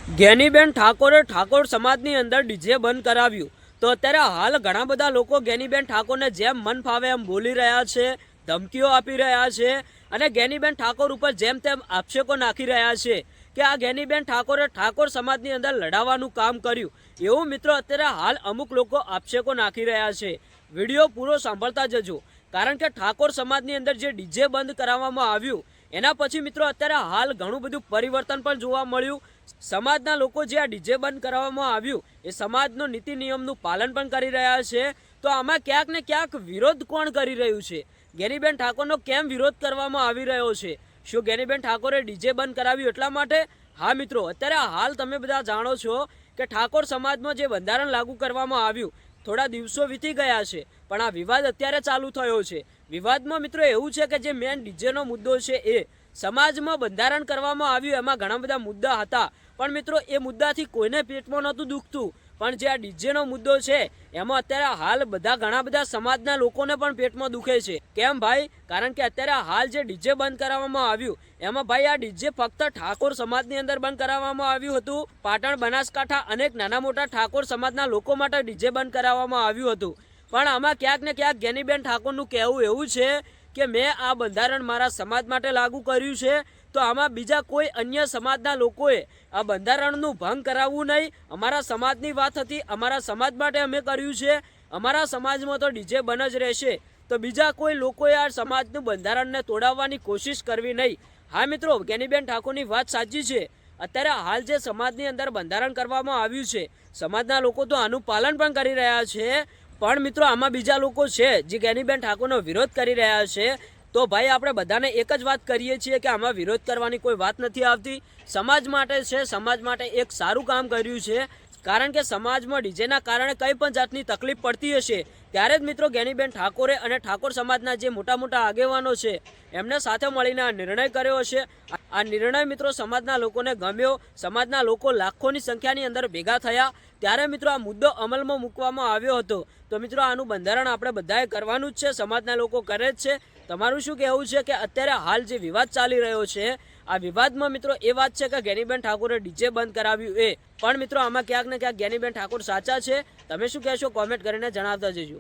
જ્ઞાનીબેન ઠાકોરે ઠાકોર સમાજની અંદર ડીજે બંધ કરાવ્યું તો અત્યારે હાલ ઘણા બધા લોકો જ્ઞાનીબેન ઠાકોરને જેમ મન ફાવે એમ બોલી રહ્યા છે, ધમકીઓ આપી રહ્યા છે અને જ્ઞાનીબેન ઠાકોર ઉપર જેમ તેમ આક્ષેપો નાખી રહ્યા છે કે આ જ્ઞાનીબેન ઠાકોરે ઠાકોર સમાજની અંદર લડાવવાનું કામ કર્યું એવું મિત્રો અત્યારે હાલ અમુક લોકો આક્ષેપો નાખી રહ્યા છે। વિડીયો પૂરો સાંભળતા જજો, કારણ કે ઠાકોર સમાજની અંદર જે ડીજે બંધ કરાવવામાં આવ્યું એના પછી મિત્રો અત્યારે હાલ ઘણું બધું પરિવર્તન પણ જોવા મળ્યું। સમાજના લોકો જે આ ડીજે બંધ કરાવવામાં આવ્યું એ સમાજનો નીતિ નિયમનું પાલન પણ કરી રહ્યા છે। તો આમાં ક્યાંક ને ક્યાંક વિરોધ કોણ કરી રહ્યું છે? જ્ઞાનીબેન ઠાકોરનો કેમ વિરોધ કરવામાં આવી રહ્યો છે? શું જ્ઞાનીબેન ઠાકોરે ડીજે બંધ કરાવ્યું એટલા માટે? હા મિત્રો, અત્યારે હાલ તમે બધા જાણો છો કે ઠાકોર સમાજમાં જે બંધારણ લાગુ કરવામાં આવ્યું થોડા દિવસો વીતી ગયા છે, પણ આ વિવાદ અત્યારે ચાલુ થયો છે। વિવાદમાં મિત્રો એવું છે કે જે મેન ડીજેનો મુદ્દો છે એ સમાજમાં બંધારણ કરવામાં આવ્યું એમાં ઘણા બધા મુદ્દા હતા, પણ મિત્રો એ મુદ્દાથી કોઈને પેટમાં નહોતું દુખતું, પણ જે આ ડીજેનો મુદ્દો છે એમાં અત્યારે હાલ ઘણા બધા સમાજના લોકોને પણ પેટમાં દુખે છે। કેમ ભાઈ? કારણ કે અત્યારે હાલ જે ડીજે બંધ કરાવવામાં આવ્યું એમાં ભાઈ આ ડીજે ફક્ત ઠાકોર સમાજની અંદર બંધ કરાવવામાં આવ્યું હતું। પાટણ, બનાસકાંઠા અનેક નાના મોટા ઠાકોર સમાજના લોકો માટે ડીજે બંધ કરાવવામાં આવ્યું હતું, પણ આમાં ક્યાંક ને ક્યાંક જ્ઞાનીબેન ઠાકોરનું કહેવું એવું છે કે મેં આ બંધારણ મારા સમાજ માટે લાગુ કર્યું છે, તો આમાં બીજા કોઈ અન્ય સમાજના લોકોએ આ બંધારણનું ભંગ કરાવવું નહીં। અમારા સમાજની વાત હતી, અમારા સમાજ માટે અમે કર્યું છે, અમારા સમાજમાં તો ડીજે બંધ જ રહેશે, તો બીજા કોઈ લોકોએ આ સમાજનું બંધારણને તોડાવવાની કોશિશ કરવી નહીં। હા મિત્રો, જ્ઞાનીબેન ઠાકોરની વાત સાચી છે। અત્યારે હાલ જે સમાજની અંદર બંધારણ કરવામાં આવ્યું છે સમાજના લોકો તો આનું પાલન પણ કરી રહ્યા છે, પણ મિત્રો આમાં બીજા લોકો છે જે જ્ઞાનીબેન ઠાકોરનો વિરોધ કરી રહ્યા છે। તો ભાઈ આપણે બધાને એક જ વાત કરીએ છીએ કે આમાં વિરોધ કરવાની કોઈ વાત નથી આવતી। સમાજ માટે છે, સમાજ માટે એક સારું કામ કર્યું છે, કારણ કે સમાજમાં ડીજેના કારણે કંઈ પણ જાતની તકલીફ પડતી હશે ત્યારે જ મિત્રો જ્ઞાનીબેન ઠાકોરે અને ઠાકોર સમાજના જે મોટા મોટા આગેવાનો છે એમને સાથે મળીને આ નિર્ણય કર્યો હશે। આ નિર્ણય મિત્રો સમાજના લોકોને ગમ્યો, સમાજના લોકો લાખોની સંખ્યાની અંદર ભેગા થયા ત્યારે મિત્રો આ મુદ્દો અમલમાં મૂકવામાં આવ્યો હતો। તો મિત્રો આનું બંધારણ આપણે બધાએ કરવાનું જ છે, સમાજના લોકો કરે જ છે। તમારું શું કહેવું છે કે અત્યારે હાલ જે વિવાદ ચાલી રહ્યો છે આ વિવાદમાં મિત્રો એ વાત છે કે જ્ઞાનીબેન ઠાકોરે ડીજે બંધ કરાવ્યું એ, પણ મિત્રો આમાં ક્યાંક ને ક્યાંક જ્ઞાનીબેન ઠાકોર સાચા છે? તમે શું કહેશો? કોમેન્ટ કરીને જણાવતા જજો।